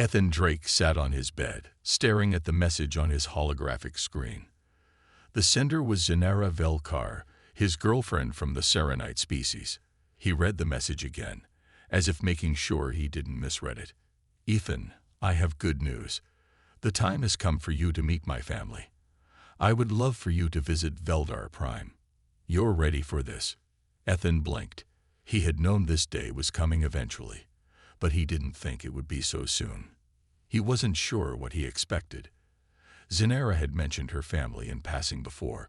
Ethan Drake sat on his bed, staring at the message on his holographic screen. The sender was Zenara Velkar, his girlfriend from the Serenite species. He read the message again, as if making sure he didn't misread it. Ethan, I have good news. The time has come for you to meet my family. I would love for you to visit Veldar Prime. You're ready for this. Ethan blinked. He had known this day was coming eventually, but he didn't think it would be so soon. He wasn't sure what he expected. Zenara had mentioned her family in passing before,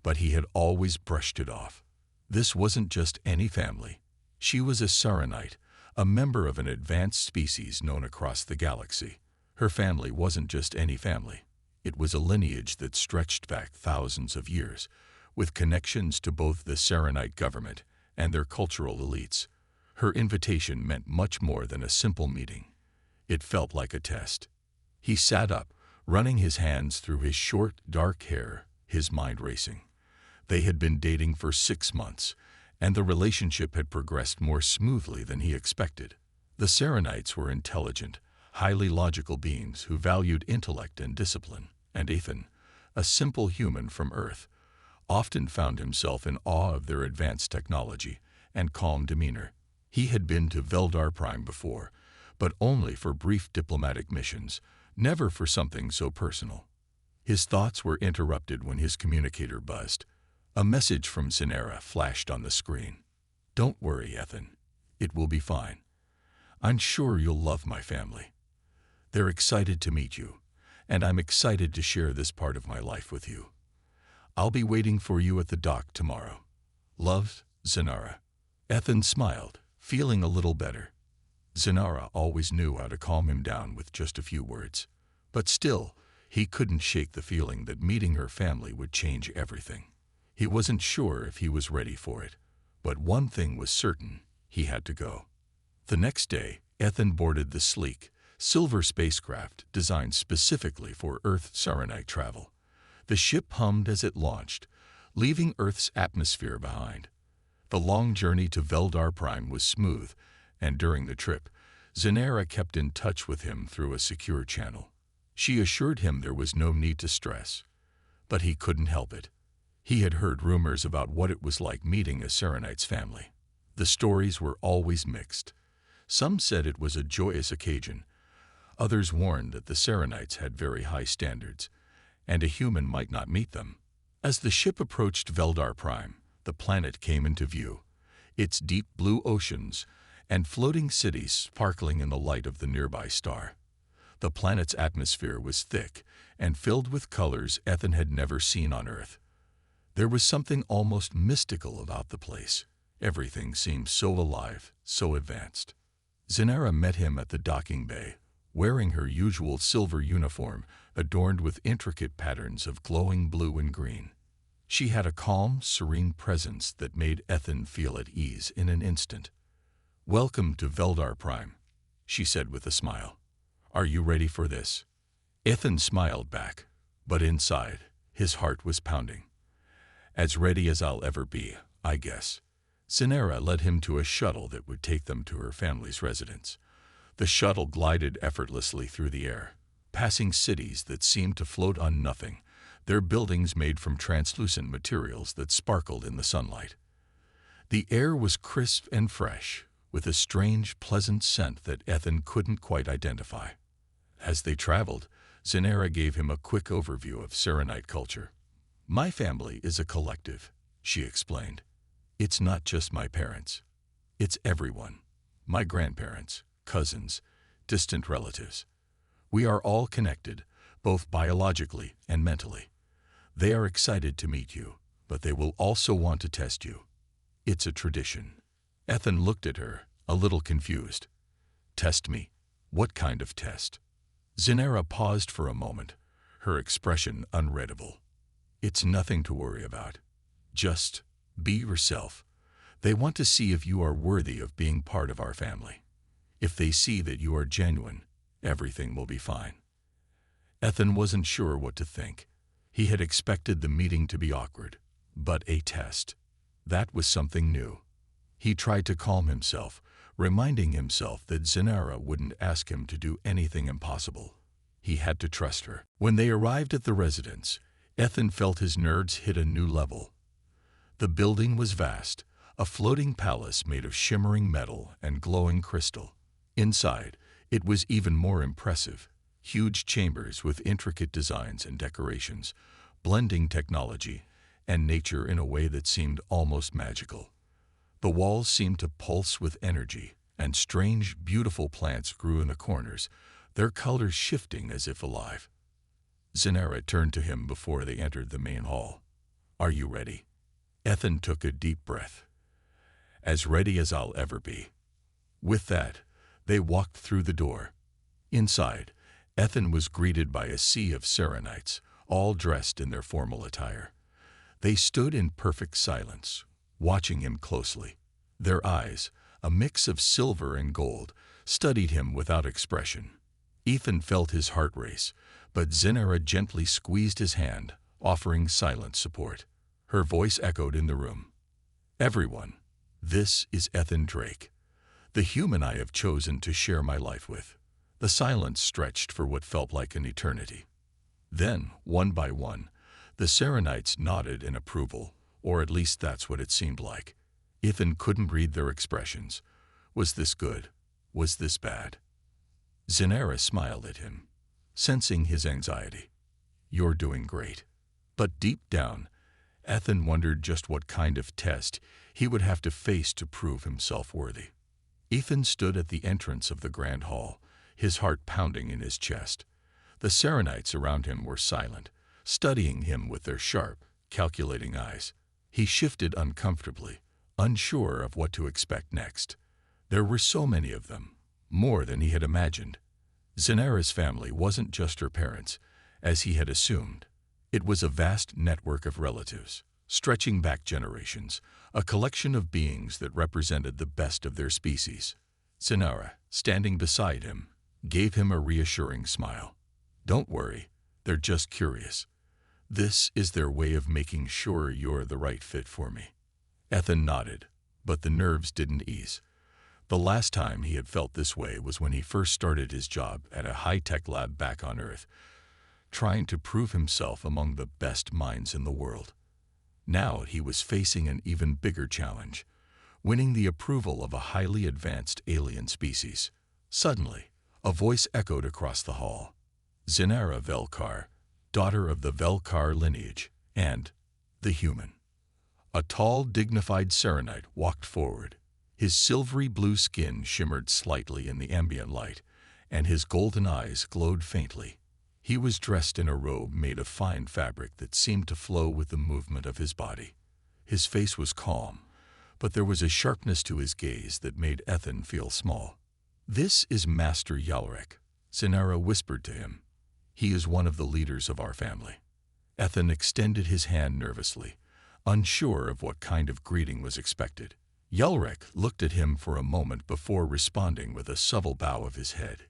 but he had always brushed it off. This wasn't just any family. She was a Serenite, a member of an advanced species known across the galaxy. Her family wasn't just any family. It was a lineage that stretched back thousands of years, with connections to both the Serenite government and their cultural elites. Her invitation meant much more than a simple meeting. It felt like a test. He sat up, running his hands through his short, dark hair, his mind racing. They had been dating for 6 months, and the relationship had progressed more smoothly than he expected. The Serenites were intelligent, highly logical beings who valued intellect and discipline, and Ethan, a simple human from Earth, often found himself in awe of their advanced technology and calm demeanor. He had been to Veldar Prime before, but only for brief diplomatic missions, never for something so personal. His thoughts were interrupted when his communicator buzzed. A message from Zenara flashed on the screen. Don't worry, Ethan. It will be fine. I'm sure you'll love my family. They're excited to meet you, and I'm excited to share this part of my life with you. I'll be waiting for you at the dock tomorrow. Love, Zenara. Ethan smiled, feeling a little better. Zenara always knew how to calm him down with just a few words. But still, he couldn't shake the feeling that meeting her family would change everything. He wasn't sure if he was ready for it, but one thing was certain: he had to go. The next day, Ethan boarded the sleek, silver spacecraft designed specifically for Earth Serenite travel. The ship hummed as it launched, leaving Earth's atmosphere behind. The long journey to Veldar Prime was smooth, and during the trip, Zenara kept in touch with him through a secure channel. She assured him there was no need to stress, but he couldn't help it. He had heard rumors about what it was like meeting a Serenite's family. The stories were always mixed. Some said it was a joyous occasion. Others warned that the Serenites had very high standards, and a human might not meet them. As the ship approached Veldar Prime, the planet came into view, its deep blue oceans and floating cities sparkling in the light of the nearby star. The planet's atmosphere was thick and filled with colors Ethan had never seen on Earth. There was something almost mystical about the place. Everything seemed so alive, so advanced. Zenara met him at the docking bay, wearing her usual silver uniform adorned with intricate patterns of glowing blue and green. She had a calm, serene presence that made Ethan feel at ease in an instant. "Welcome to Veldar Prime," she said with a smile. "Are you ready for this?" Ethan smiled back, but inside, his heart was pounding. "As ready as I'll ever be, I guess." Zenara led him to a shuttle that would take them to her family's residence. The shuttle glided effortlessly through the air, passing cities that seemed to float on nothing, their buildings made from translucent materials that sparkled in the sunlight. The air was crisp and fresh, with a strange, pleasant scent that Ethan couldn't quite identify. As they traveled, Zenara gave him a quick overview of Serenite culture. "My family is a collective," she explained. "It's not just my parents. It's everyone. My grandparents, cousins, distant relatives. We are all connected, both biologically and mentally. They are excited to meet you, but they will also want to test you. It's a tradition." Ethan looked at her, a little confused. "Test me? What kind of test?" Zenara paused for a moment, her expression unreadable. "It's nothing to worry about. Just be yourself. They want to see if you are worthy of being part of our family. If they see that you are genuine, everything will be fine." Ethan wasn't sure what to think. He had expected the meeting to be awkward, but a test. That was something new. He tried to calm himself, reminding himself that Zenara wouldn't ask him to do anything impossible. He had to trust her. When they arrived at the residence, Ethan felt his nerves hit a new level. The building was vast, a floating palace made of shimmering metal and glowing crystal. Inside, it was even more impressive. Huge chambers with intricate designs and decorations, blending technology and nature in a way that seemed almost magical. The walls seemed to pulse with energy, and strange, beautiful plants grew in the corners, their colors shifting as if alive. Zenara turned to him before they entered the main hall. "Are you ready?" Ethan took a deep breath. "As ready as I'll ever be." With that, they walked through the door. Inside, Ethan was greeted by a sea of Serenites, all dressed in their formal attire. They stood in perfect silence, watching him closely. Their eyes, a mix of silver and gold, studied him without expression. Ethan felt his heart race, but Zenara gently squeezed his hand, offering silent support. Her voice echoed in the room. "Everyone, this is Ethan Drake, the human I have chosen to share my life with." The silence stretched for what felt like an eternity. Then, one by one, the Serenites nodded in approval, or at least that's what it seemed like. Ethan couldn't read their expressions. Was this good? Was this bad? Zenara smiled at him, sensing his anxiety. "You're doing great." But deep down, Ethan wondered just what kind of test he would have to face to prove himself worthy. Ethan stood at the entrance of the grand hall, his heart pounding in his chest. The Serenites around him were silent, studying him with their sharp, calculating eyes. He shifted uncomfortably, unsure of what to expect next. There were so many of them, more than he had imagined. Zenara's family wasn't just her parents, as he had assumed. It was a vast network of relatives, stretching back generations, a collection of beings that represented the best of their species. Zenara, standing beside him, gave him a reassuring smile. "Don't worry, they're just curious. This is their way of making sure you're the right fit for me." Ethan nodded, but the nerves didn't ease. The last time he had felt this way was when he first started his job at a high-tech lab back on Earth, trying to prove himself among the best minds in the world. Now he was facing an even bigger challenge, winning the approval of a highly advanced alien species. Suddenly, a voice echoed across the hall. "Zenara Velkar, daughter of the Velkar lineage, and the human." A tall, dignified Serenite walked forward. His silvery blue skin shimmered slightly in the ambient light, and his golden eyes glowed faintly. He was dressed in a robe made of fine fabric that seemed to flow with the movement of his body. His face was calm, but there was a sharpness to his gaze that made Ethan feel small. "This is Master Yalrek," Zenara whispered to him. "He is one of the leaders of our family." Ethan extended his hand nervously, unsure of what kind of greeting was expected. Yalrek looked at him for a moment before responding with a subtle bow of his head.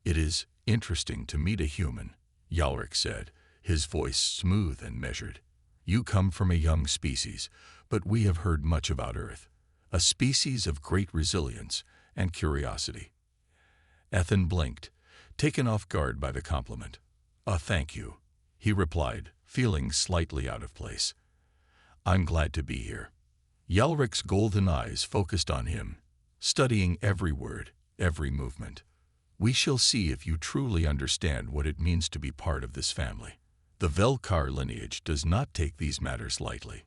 "It is interesting to meet a human," Yalrek said, his voice smooth and measured. "You come from a young species, but we have heard much about Earth, a species of great resilience and curiosity." Ethan blinked, taken off guard by the compliment. Thank you," he replied, feeling slightly out of place. "I'm glad to be here." Yalrek's golden eyes focused on him, studying every word, every movement. "We shall see if you truly understand what it means to be part of this family. The Velkar lineage does not take these matters lightly."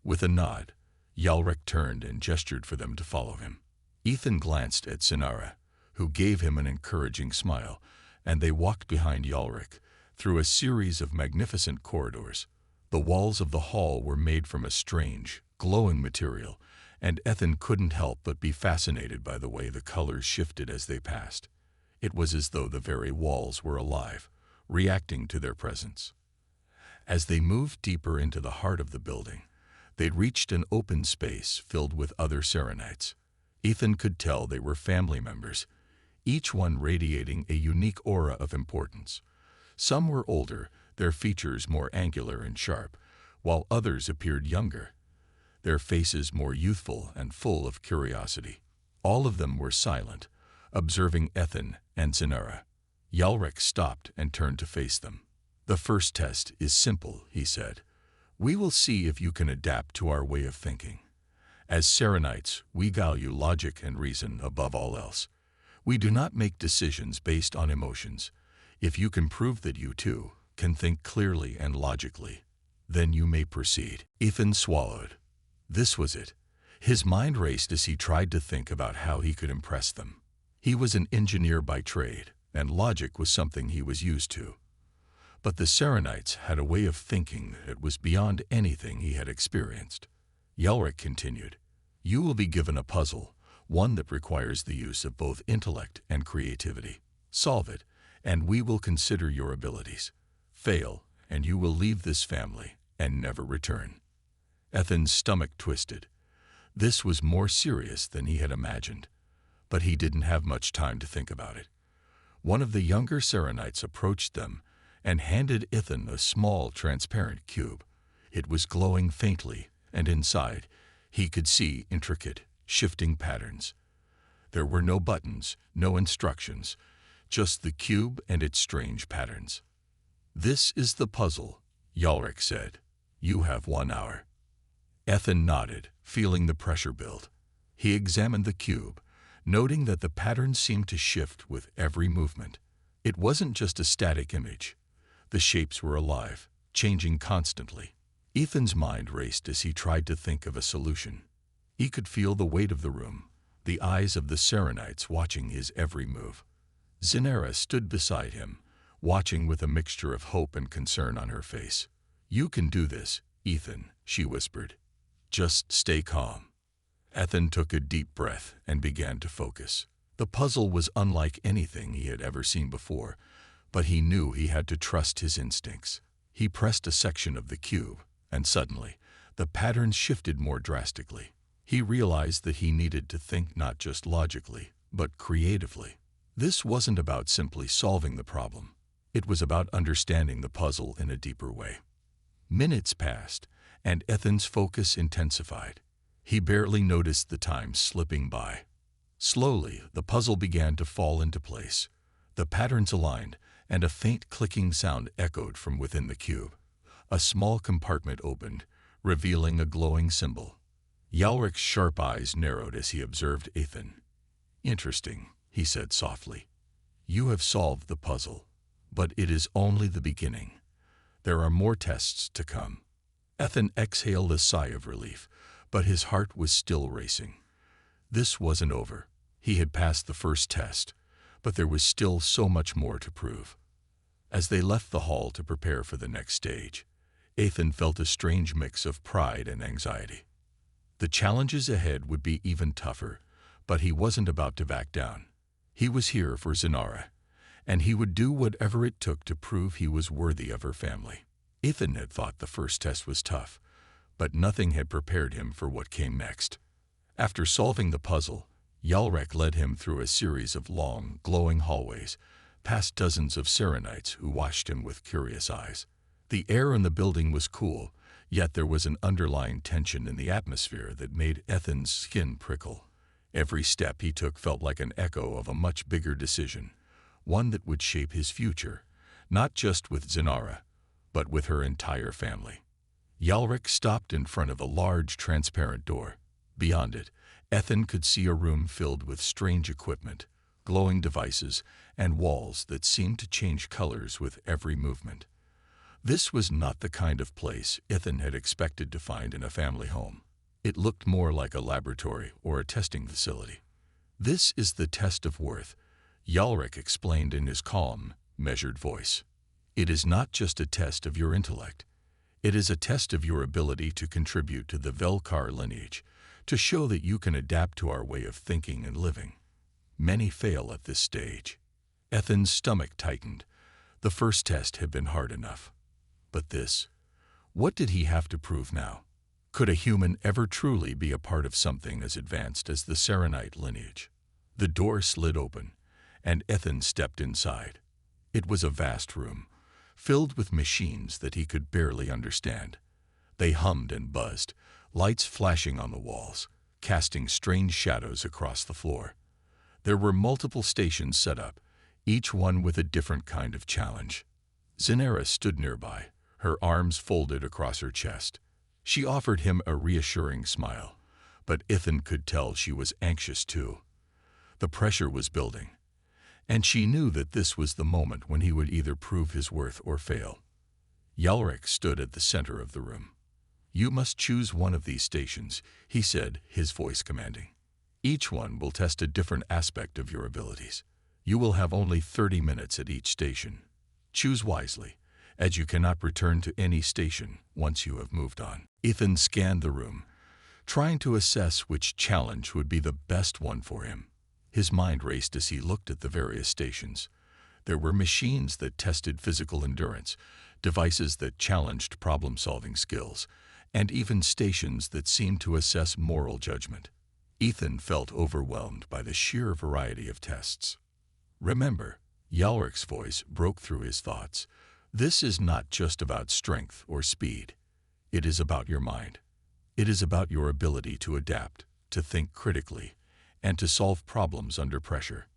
With a nod, Yalrek turned and gestured for them to follow him. Ethan glanced at Zenara, who gave him an encouraging smile, and they walked behind Yalrek through a series of magnificent corridors. The walls of the hall were made from a strange, glowing material, and Ethan couldn't help but be fascinated by the way the colors shifted as they passed. It was as though the very walls were alive, reacting to their presence. As they moved deeper into the heart of the building, they'd reached an open space filled with other Serenites. Ethan could tell they were family members, each one radiating a unique aura of importance. Some were older, their features more angular and sharp, while others appeared younger, their faces more youthful and full of curiosity. All of them were silent, observing Ethan and Zinara. Yalrek stopped and turned to face them. "The first test is simple," he said. "We will see if you can adapt to our way of thinking. As Serenites, we value logic and reason above all else. We do not make decisions based on emotions. If you can prove that you, too, can think clearly and logically, then you may proceed." Ethan swallowed. This was it. His mind raced as he tried to think about how he could impress them. He was an engineer by trade, and logic was something he was used to. But the Serenites had a way of thinking that was beyond anything he had experienced. Yalrek continued, "You will be given a puzzle, one that requires the use of both intellect and creativity. Solve it, and we will consider your abilities. Fail, and you will leave this family and never return." Ethan's stomach twisted. This was more serious than he had imagined, but he didn't have much time to think about it. One of the younger Serenites approached them and handed Ethan a small, transparent cube. It was glowing faintly, and inside, he could see intricate, shifting patterns. There were no buttons, no instructions, just the cube and its strange patterns. "This is the puzzle," Yalrek said. "You have 1 hour." Ethan nodded, feeling the pressure build. He examined the cube, noting that the patterns seemed to shift with every movement. It wasn't just a static image. The shapes were alive, changing constantly. Ethan's mind raced as he tried to think of a solution. He could feel the weight of the room, the eyes of the Serenites watching his every move. Zinara stood beside him, watching with a mixture of hope and concern on her face. "You can do this, Ethan," she whispered. "Just stay calm." Ethan took a deep breath and began to focus. The puzzle was unlike anything he had ever seen before, but he knew he had to trust his instincts. He pressed a section of the cube, and suddenly, the patterns shifted more drastically. He realized that he needed to think not just logically, but creatively. This wasn't about simply solving the problem. It was about understanding the puzzle in a deeper way. Minutes passed, and Ethan's focus intensified. He barely noticed the time slipping by. Slowly, the puzzle began to fall into place. The patterns aligned, and a faint clicking sound echoed from within the cube. A small compartment opened, revealing a glowing symbol. Yalrek's sharp eyes narrowed as he observed Ethan. "Interesting," he said softly. "You have solved the puzzle, but it is only the beginning. There are more tests to come." Ethan exhaled a sigh of relief, but his heart was still racing. This wasn't over. He had passed the first test, but there was still so much more to prove. As they left the hall to prepare for the next stage, Ethan felt a strange mix of pride and anxiety. The challenges ahead would be even tougher, but he wasn't about to back down. He was here for Zinara, and he would do whatever it took to prove he was worthy of her family. Ethan had thought the first test was tough, but nothing had prepared him for what came next. After solving the puzzle, Yalrek led him through a series of long, glowing hallways, past dozens of Serenites who watched him with curious eyes. The air in the building was cool, yet there was an underlying tension in the atmosphere that made Ethan's skin prickle. Every step he took felt like an echo of a much bigger decision, one that would shape his future, not just with Zinara, but with her entire family. Yalrek stopped in front of a large, transparent door. Beyond it, Ethan could see a room filled with strange equipment, glowing devices, and walls that seemed to change colors with every movement. This was not the kind of place Ethan had expected to find in a family home. It looked more like a laboratory or a testing facility. "This is the test of worth," Yalrek explained in his calm, measured voice. "It is not just a test of your intellect. It is a test of your ability to contribute to the Velkar lineage, to show that you can adapt to our way of thinking and living. Many fail at this stage." Ethan's stomach tightened. The first test had been hard enough. But this, what did he have to prove now? Could a human ever truly be a part of something as advanced as the Serenite lineage? The door slid open, and Ethan stepped inside. It was a vast room, filled with machines that he could barely understand. They hummed and buzzed, lights flashing on the walls, casting strange shadows across the floor. There were multiple stations set up, each one with a different kind of challenge. Zenara stood nearby, her arms folded across her chest. She offered him a reassuring smile, but Ethan could tell she was anxious too. The pressure was building, and she knew that this was the moment when he would either prove his worth or fail. Yalric stood at the center of the room. "You must choose one of these stations," he said, his voice commanding. "Each one will test a different aspect of your abilities. You will have only 30 minutes at each station. Choose wisely, as you cannot return to any station once you have moved on." Ethan scanned the room, trying to assess which challenge would be the best one for him. His mind raced as he looked at the various stations. There were machines that tested physical endurance, devices that challenged problem-solving skills, and even stations that seemed to assess moral judgment. Ethan felt overwhelmed by the sheer variety of tests. "Remember," Yalric's voice broke through his thoughts, "this is not just about strength or speed. It is about your mind. It is about your ability to adapt, to think critically, and to solve problems under pressure."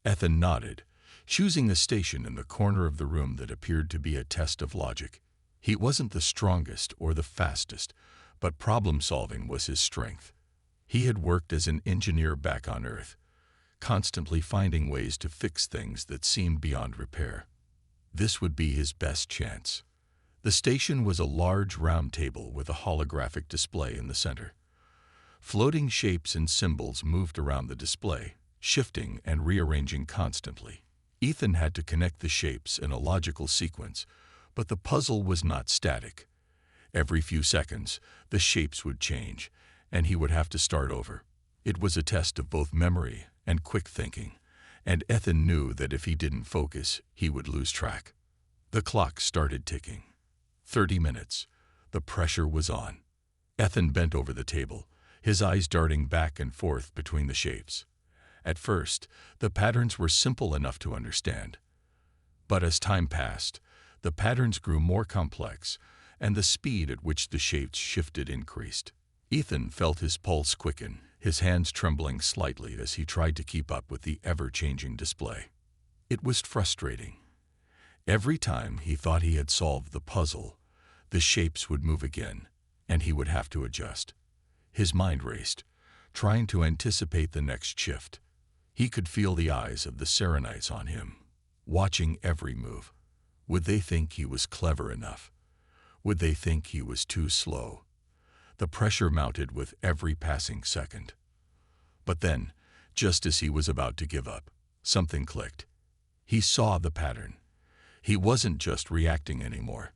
Ethan nodded, choosing the station in the corner of the room that appeared to be a test of logic. He wasn't the strongest or the fastest, but problem-solving was his strength. He had worked as an engineer back on Earth, constantly finding ways to fix things that seemed beyond repair. This would be his best chance. The station was a large round table with a holographic display in the center. Floating shapes and symbols moved around the display, shifting and rearranging constantly. Ethan had to connect the shapes in a logical sequence, but the puzzle was not static. Every few seconds, the shapes would change, and he would have to start over. It was a test of both memory and quick thinking, and Ethan knew that if he didn't focus, he would lose track. The clock started ticking. 30 minutes. The pressure was on. Ethan bent over the table, his eyes darting back and forth between the shapes. At first, the patterns were simple enough to understand. But as time passed, the patterns grew more complex, and the speed at which the shapes shifted increased. Ethan felt his pulse quicken, his hands trembling slightly as he tried to keep up with the ever-changing display. It was frustrating. Every time he thought he had solved the puzzle, the shapes would move again, and he would have to adjust. His mind raced, trying to anticipate the next shift. He could feel the eyes of the Serenites on him, watching every move. Would they think he was clever enough? Would they think he was too slow? The pressure mounted with every passing second. But then, just as he was about to give up, something clicked. He saw the pattern. He wasn't just reacting anymore.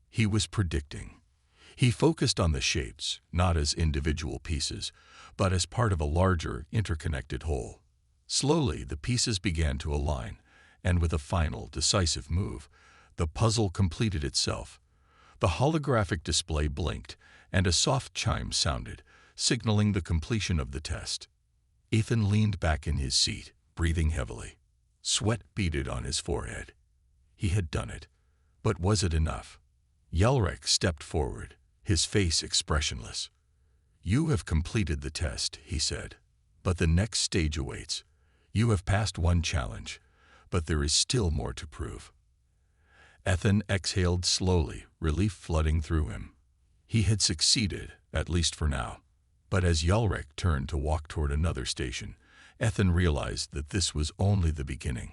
He was predicting. He focused on the shapes, not as individual pieces, but as part of a larger, interconnected whole. Slowly, the pieces began to align, and with a final, decisive move, the puzzle completed itself. The holographic display blinked, and a soft chime sounded, signaling the completion of the test. Ethan leaned back in his seat, breathing heavily. Sweat beaded on his forehead. He had done it. But was it enough? Yalrec stepped forward, his face expressionless. "You have completed the test," he said. "But the next stage awaits. You have passed one challenge, but there is still more to prove." Ethan exhaled slowly, relief flooding through him. He had succeeded, at least for now. But as Yalrec turned to walk toward another station, Ethan realized that this was only the beginning.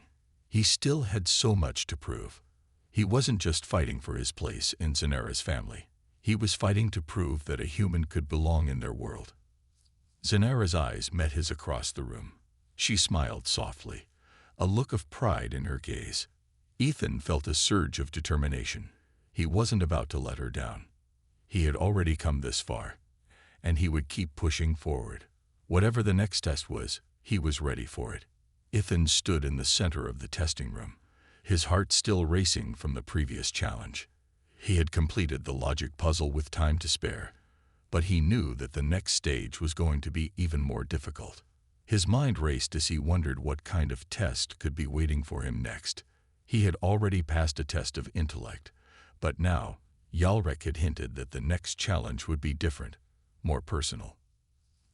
He still had so much to prove. He wasn't just fighting for his place in Zenara's family. He was fighting to prove that a human could belong in their world. Zenara's eyes met his across the room. She smiled softly, a look of pride in her gaze. Ethan felt a surge of determination. He wasn't about to let her down. He had already come this far, and he would keep pushing forward. Whatever the next test was, he was ready for it. Ethan stood in the center of the testing room, his heart still racing from the previous challenge. He had completed the logic puzzle with time to spare, but he knew that the next stage was going to be even more difficult. His mind raced as he wondered what kind of test could be waiting for him next. He had already passed a test of intellect, but now Yalrec had hinted that the next challenge would be different, more personal.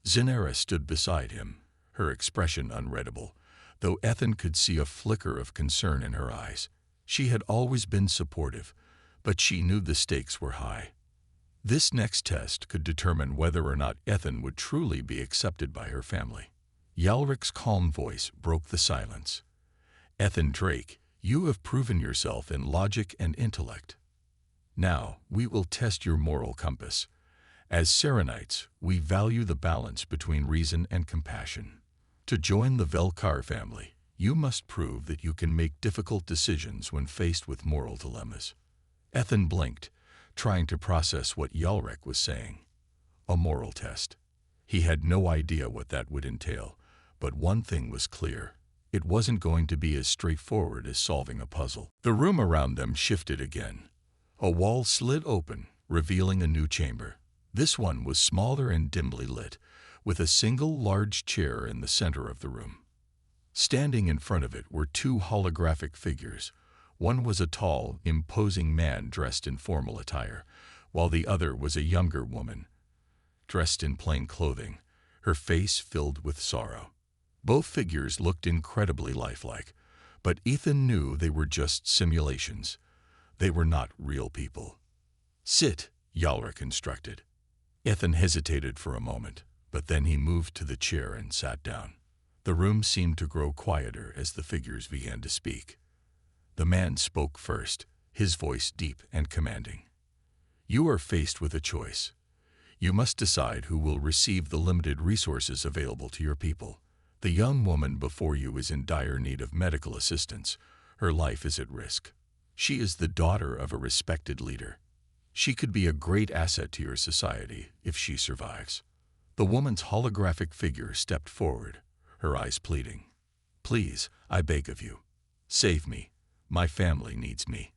Zinera stood beside him, her expression unreadable, though Ethan could see a flicker of concern in her eyes. She had always been supportive, but she knew the stakes were high. This next test could determine whether or not Ethan would truly be accepted by her family. Yalric's calm voice broke the silence. "Ethan Drake, you have proven yourself in logic and intellect. Now, we will test your moral compass. As Serenites, we value the balance between reason and compassion. To join the Velkar family, you must prove that you can make difficult decisions when faced with moral dilemmas." Ethan blinked, trying to process what Yalric was saying. A moral test. He had no idea what that would entail, but one thing was clear. It wasn't going to be as straightforward as solving a puzzle. The room around them shifted again. A wall slid open, revealing a new chamber. This one was smaller and dimly lit, with a single large chair in the center of the room. Standing in front of it were two holographic figures. One was a tall, imposing man dressed in formal attire, while the other was a younger woman, dressed in plain clothing, her face filled with sorrow. Both figures looked incredibly lifelike, but Ethan knew they were just simulations. They were not real people. "Sit," Yalric instructed. Ethan hesitated for a moment, but then he moved to the chair and sat down. The room seemed to grow quieter as the figures began to speak. The man spoke first, his voice deep and commanding. "You are faced with a choice. You must decide who will receive the limited resources available to your people. The young woman before you is in dire need of medical assistance. Her life is at risk. She is the daughter of a respected leader. She could be a great asset to your society if she survives." The woman's holographic figure stepped forward, her eyes pleading. "Please, I beg of you. Save me. My family needs me."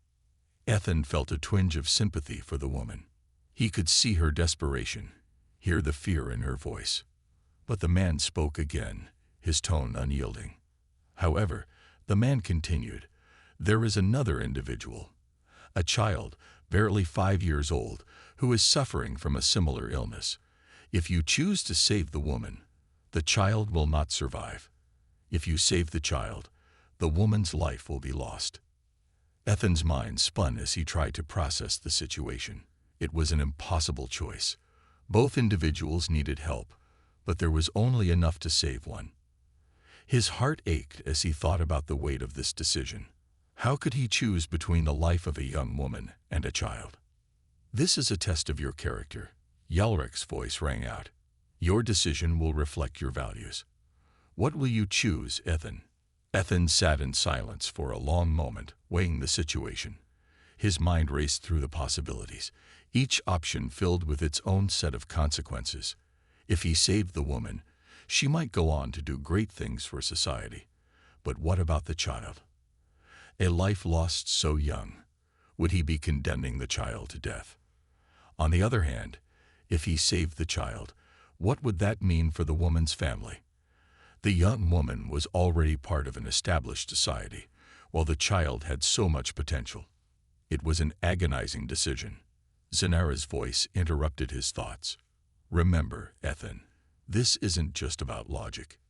Ethan felt a twinge of sympathy for the woman. He could see her desperation, hear the fear in her voice. But the man spoke again, his tone unyielding. However, the man continued, "There is another individual, a child, barely 5 years old, who is suffering from a similar illness. If you choose to save the woman, the child will not survive. If you save the child, the woman's life will be lost." Ethan's mind spun as he tried to process the situation. It was an impossible choice. Both individuals needed help, but there was only enough to save one. His heart ached as he thought about the weight of this decision. How could he choose between the life of a young woman and a child? "This is a test of your character," Yalric's voice rang out. "Your decision will reflect your values. What will you choose, Ethan?" Ethan sat in silence for a long moment, weighing the situation. His mind raced through the possibilities, each option filled with its own set of consequences. If he saved the woman, she might go on to do great things for society. But what about the child? A life lost so young. Would he be condemning the child to death? On the other hand, if he saved the child, what would that mean for the woman's family? The young woman was already part of an established society, while the child had so much potential. It was an agonizing decision. Zinara's voice interrupted his thoughts. "Remember, Ethan, this isn't just about logic.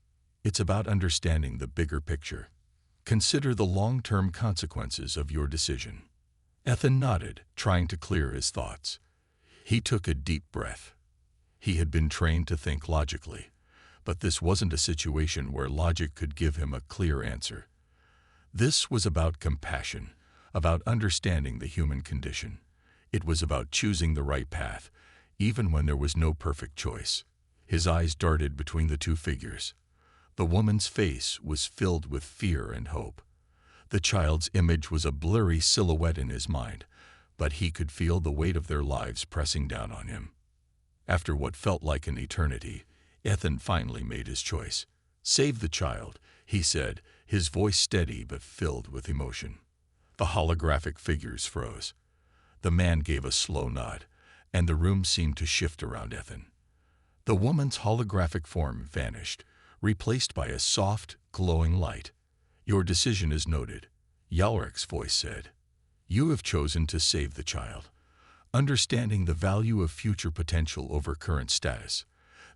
It's about understanding the bigger picture. Consider the long-term consequences of your decision." Ethan nodded, trying to clear his thoughts. He took a deep breath. He had been trained to think logically, but this wasn't a situation where logic could give him a clear answer. This was about compassion, about understanding the human condition. It was about choosing the right path, even when there was no perfect choice. His eyes darted between the two figures. The woman's face was filled with fear and hope. The child's image was a blurry silhouette in his mind, but he could feel the weight of their lives pressing down on him. After what felt like an eternity, Ethan finally made his choice. "Save the child," he said, his voice steady but filled with emotion. The holographic figures froze. The man gave a slow nod, and the room seemed to shift around Ethan. The woman's holographic form vanished, replaced by a soft, glowing light. "Your decision is noted," Yalric's voice said. "You have chosen to save the child, understanding the value of future potential over current status.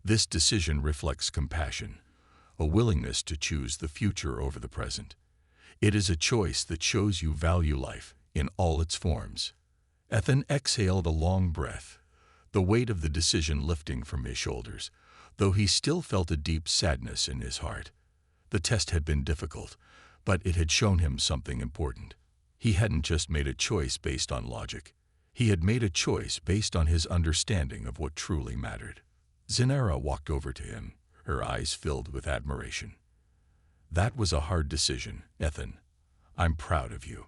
This decision reflects compassion, a willingness to choose the future over the present. It is a choice that shows you value life in all its forms. Ethan exhaled a long breath, the weight of the decision lifting from his shoulders, though he still felt a deep sadness in his heart. The test had been difficult, but it had shown him something important. He hadn't just made a choice based on logic. He had made a choice based on his understanding of what truly mattered. Zinara walked over to him, her eyes filled with admiration. "That was a hard decision, Ethan. I'm proud of you."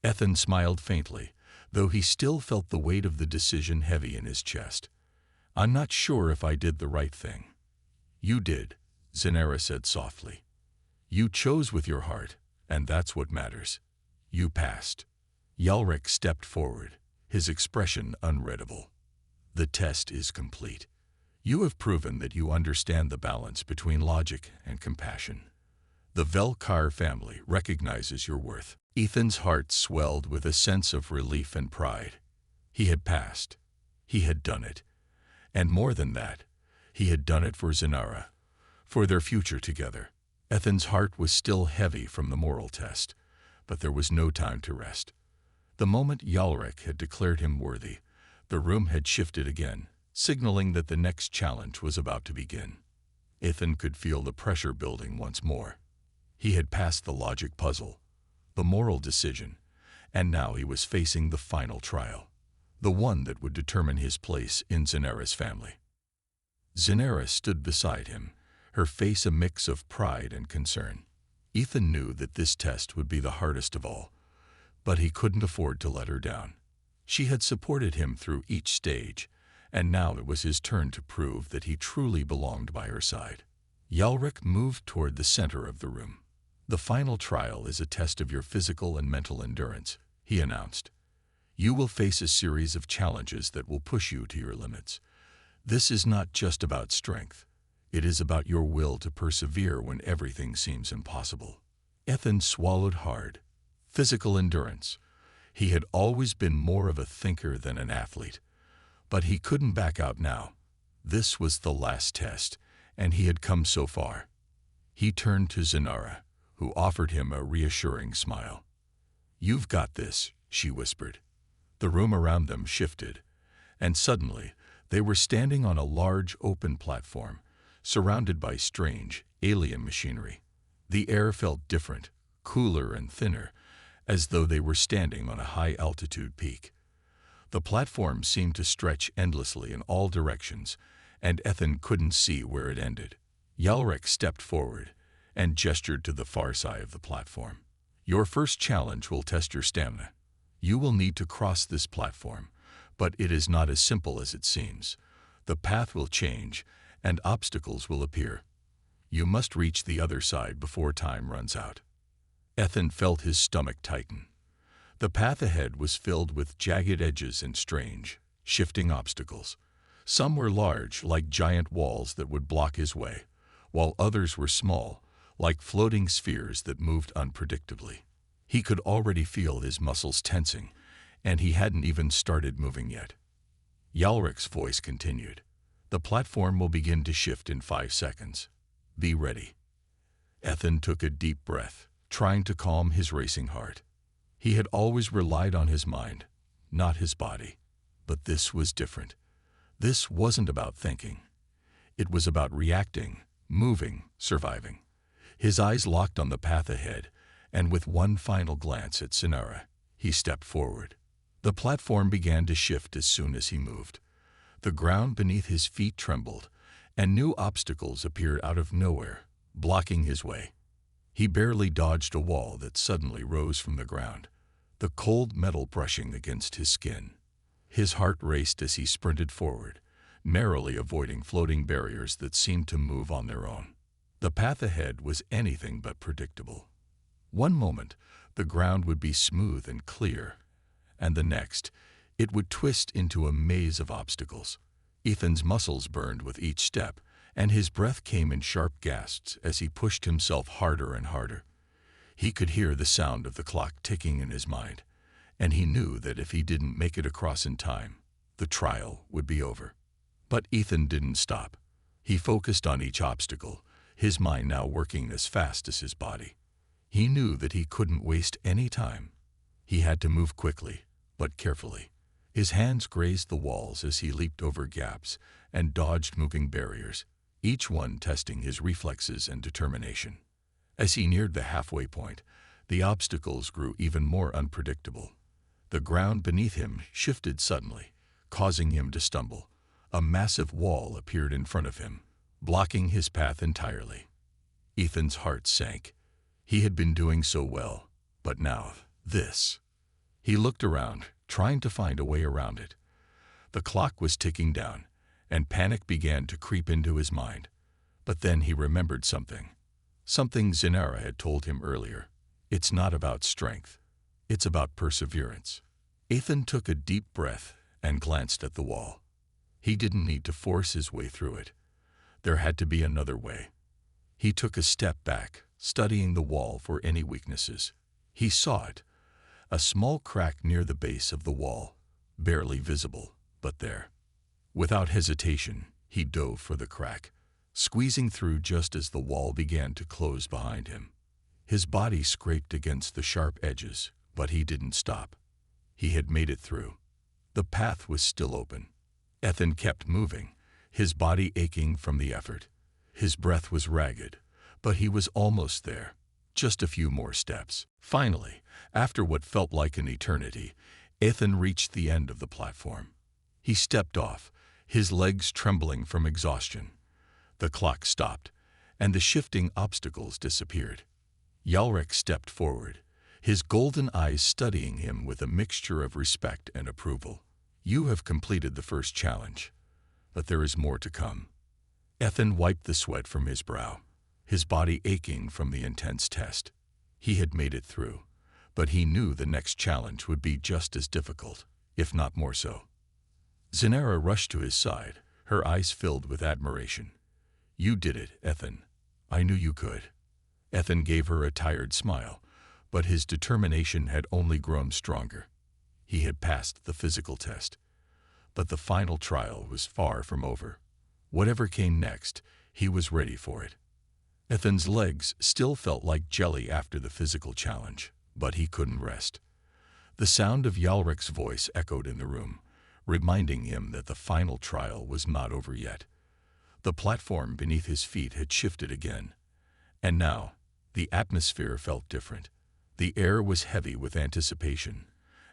Ethan smiled faintly, though he still felt the weight of the decision heavy in his chest. "I'm not sure if I did the right thing." "You did," Zinara said softly. "You chose with your heart, and that's what matters. You passed." Yalrik stepped forward, his expression unreadable. "The test is complete. You have proven that you understand the balance between logic and compassion. The Velkar family recognizes your worth." Ethan's heart swelled with a sense of relief and pride. He had passed. He had done it. And more than that, he had done it for Zinara, for their future together. Ethan's heart was still heavy from the moral test, but there was no time to rest. The moment Yalrik had declared him worthy, the room had shifted again, signaling that the next challenge was about to begin. Ethan could feel the pressure building once more. He had passed the logic puzzle, the moral decision, and now he was facing the final trial, the one that would determine his place in Zinara's family. Zinara stood beside him, her face a mix of pride and concern. Ethan knew that this test would be the hardest of all, but he couldn't afford to let her down. She had supported him through each stage, and now it was his turn to prove that he truly belonged by her side. Yalrik moved toward the center of the room. "The final trial is a test of your physical and mental endurance," he announced. "You will face a series of challenges that will push you to your limits. This is not just about strength. It is about your will to persevere when everything seems impossible." Ethan swallowed hard. Physical endurance. He had always been more of a thinker than an athlete, but he couldn't back out now. This was the last test, and he had come so far. He turned to Zinara, who offered him a reassuring smile. "You've got this," she whispered. The room around them shifted, and suddenly they were standing on a large open platform, surrounded by strange, alien machinery. The air felt different, cooler and thinner, as though they were standing on a high-altitude peak. The platform seemed to stretch endlessly in all directions, and Ethan couldn't see where it ended. Yalrik stepped forward and gestured to the far side of the platform. "Your first challenge will test your stamina. You will need to cross this platform, but it is not as simple as it seems. The path will change, and obstacles will appear. You must reach the other side before time runs out." Ethan felt his stomach tighten. The path ahead was filled with jagged edges and strange, shifting obstacles. Some were large, like giant walls that would block his way, while others were small, like floating spheres that moved unpredictably. He could already feel his muscles tensing, and he hadn't even started moving yet. Yalrik's voice continued. "The platform will begin to shift in 5 seconds. Be ready." Ethan took a deep breath, trying to calm his racing heart. He had always relied on his mind, not his body. But this was different. This wasn't about thinking. It was about reacting, moving, surviving. His eyes locked on the path ahead, and with one final glance at Zinara, he stepped forward. The platform began to shift as soon as he moved. The ground beneath his feet trembled, and new obstacles appeared out of nowhere, blocking his way. He barely dodged a wall that suddenly rose from the ground, the cold metal brushing against his skin. His heart raced as he sprinted forward, narrowly avoiding floating barriers that seemed to move on their own. The path ahead was anything but predictable. One moment, the ground would be smooth and clear, and the next, it would twist into a maze of obstacles. Ethan's muscles burned with each step, and his breath came in sharp gasps as he pushed himself harder and harder. He could hear the sound of the clock ticking in his mind, and he knew that if he didn't make it across in time, the trial would be over. But Ethan didn't stop. He focused on each obstacle, his mind now working as fast as his body. He knew that he couldn't waste any time. He had to move quickly, but carefully. His hands grazed the walls as he leaped over gaps and dodged moving barriers, each one testing his reflexes and determination. As he neared the halfway point, the obstacles grew even more unpredictable. The ground beneath him shifted suddenly, causing him to stumble. A massive wall appeared in front of him, blocking his path entirely. Ethan's heart sank. He had been doing so well, but now, this. He looked around, trying to find a way around it. The clock was ticking down, and panic began to creep into his mind. But then he remembered something. Something Zinara had told him earlier. It's not about strength. It's about perseverance. Ethan took a deep breath and glanced at the wall. He didn't need to force his way through it. There had to be another way. He took a step back, studying the wall for any weaknesses. He saw it. A small crack near the base of the wall, barely visible, but there. Without hesitation, he dove for the crack, squeezing through just as the wall began to close behind him. His body scraped against the sharp edges, but he didn't stop. He had made it through. The path was still open. Ethan kept moving, his body aching from the effort. His breath was ragged, but he was almost there. Just a few more steps. Finally, after what felt like an eternity, Ethan reached the end of the platform. He stepped off, his legs trembling from exhaustion. The clock stopped, and the shifting obstacles disappeared. Yalrek stepped forward, his golden eyes studying him with a mixture of respect and approval. You have completed the first challenge, but there is more to come. Ethan wiped the sweat from his brow, his body aching from the intense test. He had made it through, but he knew the next challenge would be just as difficult, if not more so. Zinara rushed to his side, her eyes filled with admiration. You did it, Ethan. I knew you could. Ethan gave her a tired smile, but his determination had only grown stronger. He had passed the physical test, but the final trial was far from over. Whatever came next, he was ready for it. Ethan's legs still felt like jelly after the physical challenge, but he couldn't rest. The sound of Yalrek's voice echoed in the room, reminding him that the final trial was not over yet. The platform beneath his feet had shifted again, and now the atmosphere felt different. The air was heavy with anticipation,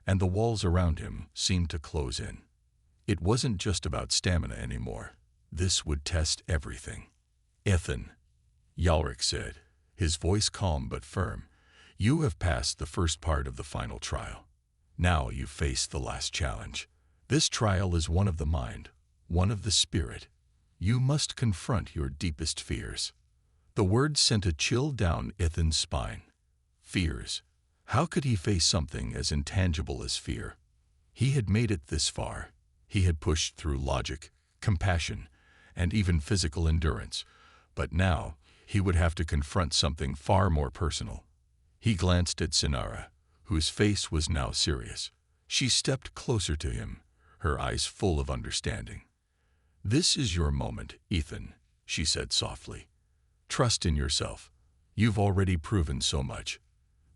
and the walls around him seemed to close in. It wasn't just about stamina anymore. This would test everything. Ethan, Yalrek said, his voice calm but firm, you have passed the first part of the final trial. Now you face the last challenge. This trial is one of the mind, one of the spirit. You must confront your deepest fears. The words sent a chill down Ethan's spine. Fears. How could he face something as intangible as fear? He had made it this far. He had pushed through logic, compassion, and even physical endurance. But now, he would have to confront something far more personal. He glanced at Sinara, whose face was now serious. She stepped closer to him, her eyes full of understanding. This is your moment, Ethan, she said softly. Trust in yourself. You've already proven so much.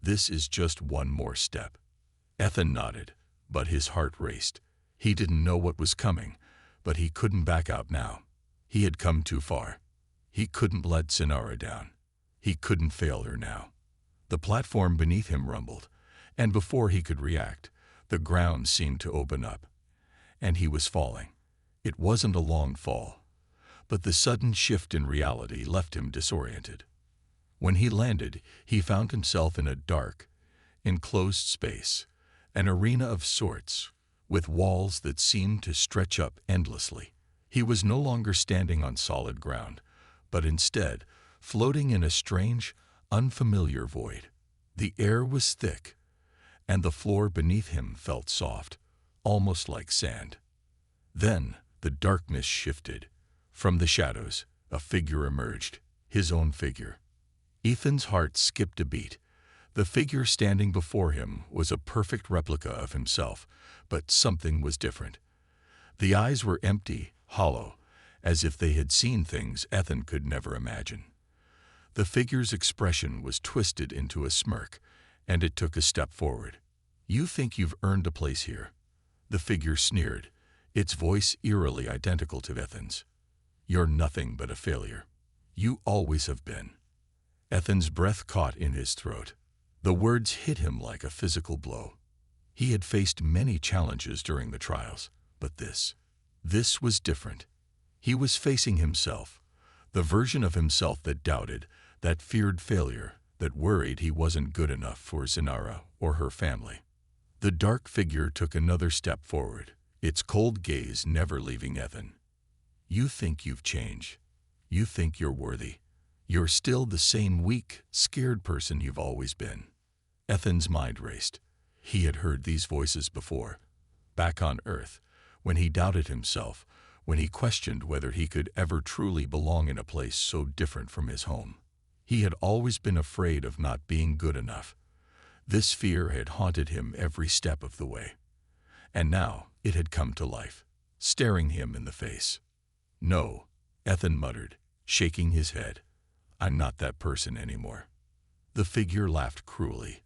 This is just one more step. Ethan nodded, but his heart raced. He didn't know what was coming, but he couldn't back out now. He had come too far. He couldn't let Sinara down. He couldn't fail her now. The platform beneath him rumbled, and before he could react, the ground seemed to open up, and he was falling. It wasn't a long fall, but the sudden shift in reality left him disoriented. When he landed, he found himself in a dark, enclosed space, an arena of sorts, with walls that seemed to stretch up endlessly. He was no longer standing on solid ground, but instead floating in a strange, unfamiliar void. The air was thick, and the floor beneath him felt soft, almost like sand. Then the darkness shifted. From the shadows, a figure emerged, his own figure. Ethan's heart skipped a beat. The figure standing before him was a perfect replica of himself, but something was different. The eyes were empty, hollow, as if they had seen things Ethan could never imagine. The figure's expression was twisted into a smirk, and it took a step forward. "You think you've earned a place here?" The figure sneered, its voice eerily identical to Ethan's. "You're nothing but a failure. You always have been." Ethan's breath caught in his throat. The words hit him like a physical blow. He had faced many challenges during the trials, but this was different. He was facing himself, the version of himself that doubted, that feared failure, that worried he wasn't good enough for Zinara or her family. The dark figure took another step forward, its cold gaze never leaving Ethan. "You think you've changed. You think you're worthy. You're still the same weak, scared person you've always been." Ethan's mind raced. He had heard these voices before, back on Earth, when he doubted himself, when he questioned whether he could ever truly belong in a place so different from his home. He had always been afraid of not being good enough. This fear had haunted him every step of the way. And now it had come to life, staring him in the face. "No," Ethan muttered, shaking his head. "I'm not that person anymore." The figure laughed cruelly,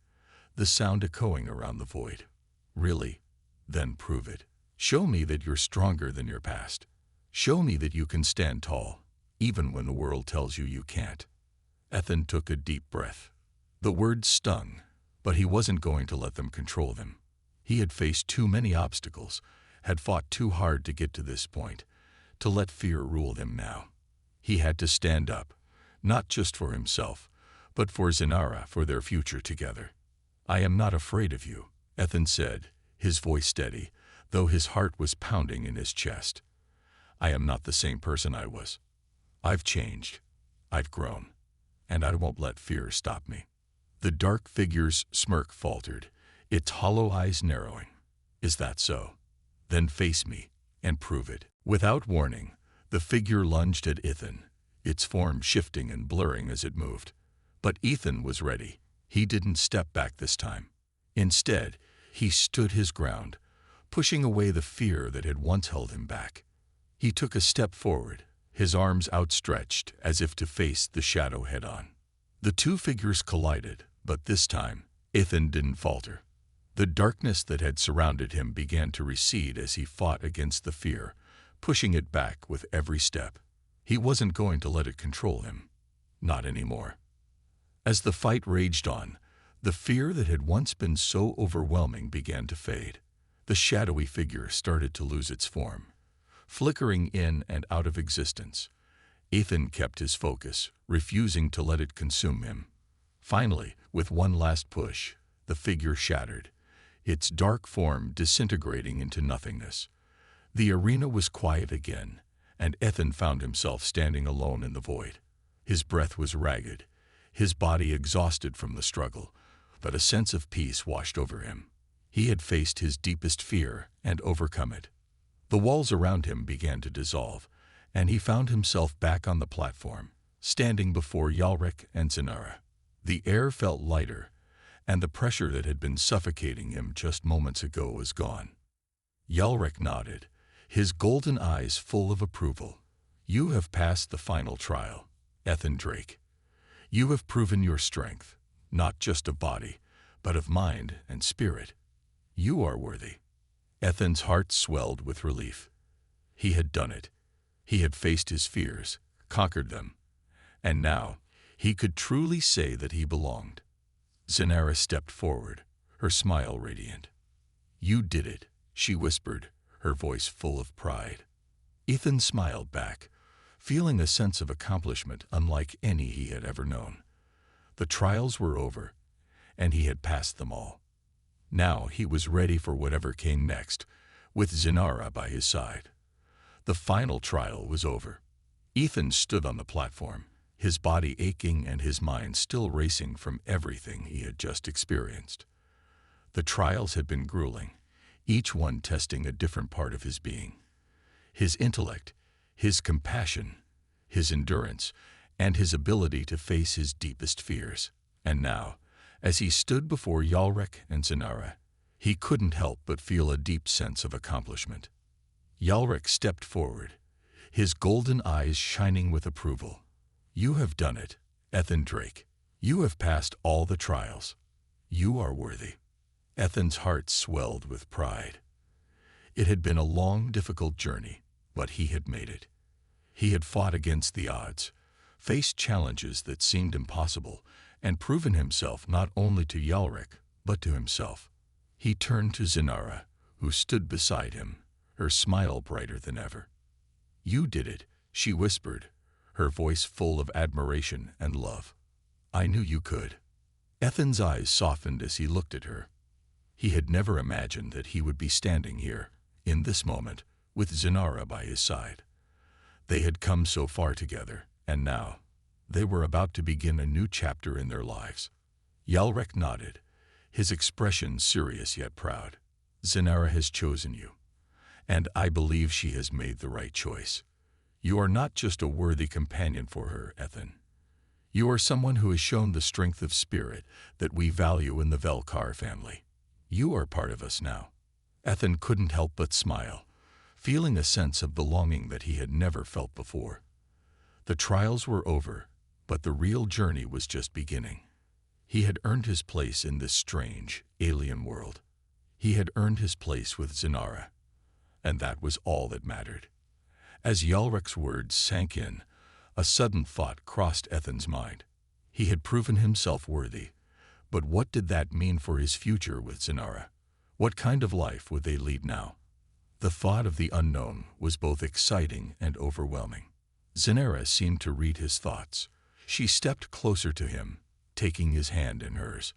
the sound echoing around the void. "Really? Then prove it. Show me that you're stronger than your past. Show me that you can stand tall, even when the world tells you you can't." Ethan took a deep breath. The words stung, but he wasn't going to let them control him. He had faced too many obstacles, had fought too hard to get to this point, to let fear rule him now. He had to stand up, not just for himself, but for Zinara, for their future together. "I am not afraid of you," Ethan said, his voice steady, though his heart was pounding in his chest. "I am not the same person I was. I've changed. I've grown. And I won't let fear stop me." The dark figure's smirk faltered, its hollow eyes narrowing. "Is that so? Then face me and prove it." Without warning, the figure lunged at Ethan, its form shifting and blurring as it moved. But Ethan was ready. He didn't step back this time. Instead, he stood his ground, pushing away the fear that had once held him back. He took a step forward, his arms outstretched as if to face the shadow head-on. The two figures collided, but this time, Ethan didn't falter. The darkness that had surrounded him began to recede as he fought against the fear, pushing it back with every step. He wasn't going to let it control him. Not anymore. As the fight raged on, the fear that had once been so overwhelming began to fade. The shadowy figure started to lose its form, flickering in and out of existence. Ethan kept his focus, refusing to let it consume him. Finally, with one last push, the figure shattered, its dark form disintegrating into nothingness. The arena was quiet again, and Ethan found himself standing alone in the void. His breath was ragged, his body exhausted from the struggle, but a sense of peace washed over him. He had faced his deepest fear and overcome it. The walls around him began to dissolve, and he found himself back on the platform, standing before Yalrek and Zinara. The air felt lighter, and the pressure that had been suffocating him just moments ago was gone. Yalrek nodded, his golden eyes full of approval. "You have passed the final trial, Ethan Drake. You have proven your strength, not just of body, but of mind and spirit. You are worthy." Ethan's heart swelled with relief. He had done it. He had faced his fears, conquered them, and now he could truly say that he belonged. Zinara stepped forward, her smile radiant. "You did it," she whispered, her voice full of pride. Ethan smiled back, feeling a sense of accomplishment unlike any he had ever known. The trials were over, and he had passed them all. Now he was ready for whatever came next, with Zinara by his side. The final trial was over. Ethan stood on the platform, his body aching and his mind still racing from everything he had just experienced. The trials had been grueling, each one testing a different part of his being. His intellect, his compassion, his endurance, and his ability to face his deepest fears. And now, as he stood before Yalrek and Zinara, he couldn't help but feel a deep sense of accomplishment. Yalrek stepped forward, his golden eyes shining with approval. "You have done it, Ethan Drake. You have passed all the trials. You are worthy." Ethan's heart swelled with pride. It had been a long, difficult journey, but he had made it. He had fought against the odds, faced challenges that seemed impossible, and proven himself not only to Yalric, but to himself. He turned to Zinara, who stood beside him, her smile brighter than ever. "You did it," she whispered, her voice full of admiration and love. "I knew you could." Ethan's eyes softened as he looked at her. He had never imagined that he would be standing here, in this moment, with Zinara by his side. They had come so far together, and now they were about to begin a new chapter in their lives. Yalric nodded, his expression serious yet proud. "Zinara has chosen you, and I believe she has made the right choice. You are not just a worthy companion for her, Ethan. You are someone who has shown the strength of spirit that we value in the Velkar family. You are part of us now." Ethan couldn't help but smile, feeling a sense of belonging that he had never felt before. The trials were over, but the real journey was just beginning. He had earned his place in this strange, alien world. He had earned his place with Zinara, and that was all that mattered. As Yalric's words sank in, a sudden thought crossed Ethan's mind. He had proven himself worthy, but what did that mean for his future with Zinara? What kind of life would they lead now? The thought of the unknown was both exciting and overwhelming. Zinara seemed to read his thoughts. She stepped closer to him, taking his hand in hers.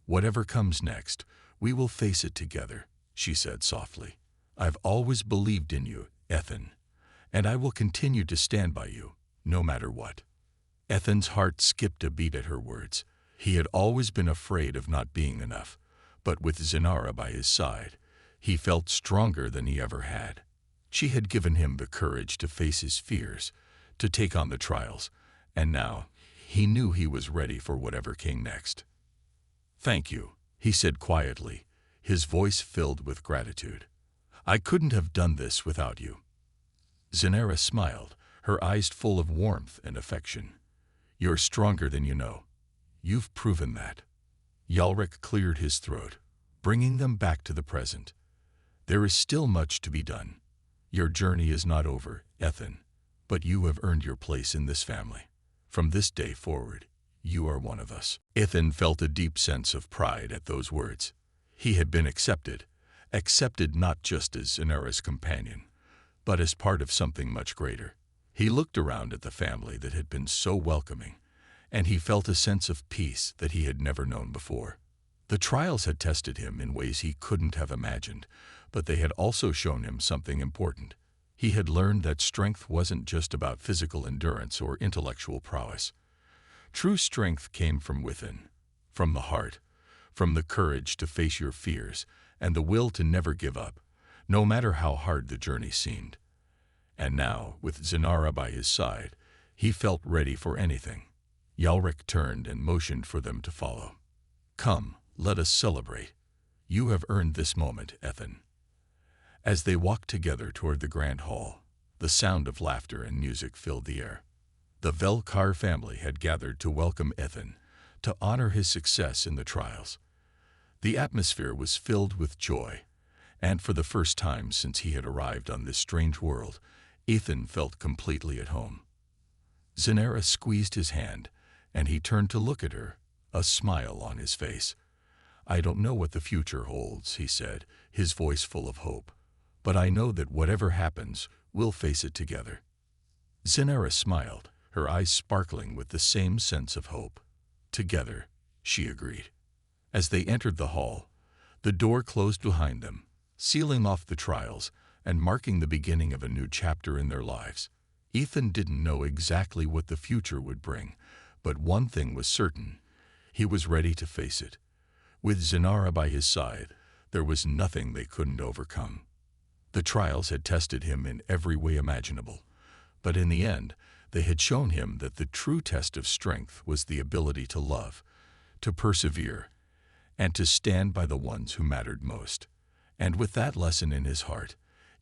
"Whatever comes next, we will face it together," she said softly. "I've always believed in you, Ethan, and I will continue to stand by you, no matter what." Ethan's heart skipped a beat at her words. He had always been afraid of not being enough, but with Zinara by his side, he felt stronger than he ever had. She had given him the courage to face his fears, to take on the trials, and now he knew he was ready for whatever came next. "Thank you," he said quietly, his voice filled with gratitude. "I couldn't have done this without you." Zinara smiled, her eyes full of warmth and affection. "You're stronger than you know. You've proven that." Yalric cleared his throat, bringing them back to the present. "There is still much to be done. Your journey is not over, Ethan, but you have earned your place in this family. From this day forward, you are one of us." Ethan felt a deep sense of pride at those words. He had been accepted not just as Zinara's companion, but as part of something much greater. He looked around at the family that had been so welcoming, and he felt a sense of peace that he had never known before. The trials had tested him in ways he couldn't have imagined, but they had also shown him something important. He had learned that strength wasn't just about physical endurance or intellectual prowess. True strength came from within, from the heart, from the courage to face your fears and the will to never give up, no matter how hard the journey seemed. And now, with Zinara by his side, he felt ready for anything. Yalric turned and motioned for them to follow. "Come, let us celebrate. You have earned this moment, Ethan." As they walked together toward the grand hall, the sound of laughter and music filled the air. The Velkar family had gathered to welcome Ethan, to honor his success in the trials. The atmosphere was filled with joy, and for the first time since he had arrived on this strange world, Ethan felt completely at home. Zinara squeezed his hand, and he turned to look at her, a smile on his face. "I don't know what the future holds," he said, his voice full of hope, "but I know that whatever happens, we'll face it together." Zinara smiled, her eyes sparkling with the same sense of hope. "Together," she agreed. As they entered the hall, the door closed behind them, sealing off the trials and marking the beginning of a new chapter in their lives. Ethan didn't know exactly what the future would bring, but one thing was certain: he was ready to face it. With Zinara by his side, there was nothing they couldn't overcome. The trials had tested him in every way imaginable, but in the end, they had shown him that the true test of strength was the ability to love, to persevere, and to stand by the ones who mattered most. And with that lesson in his heart,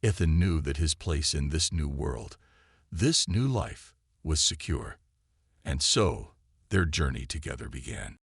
Ethan knew that his place in this new world, This new life was secure, and so their journey together began.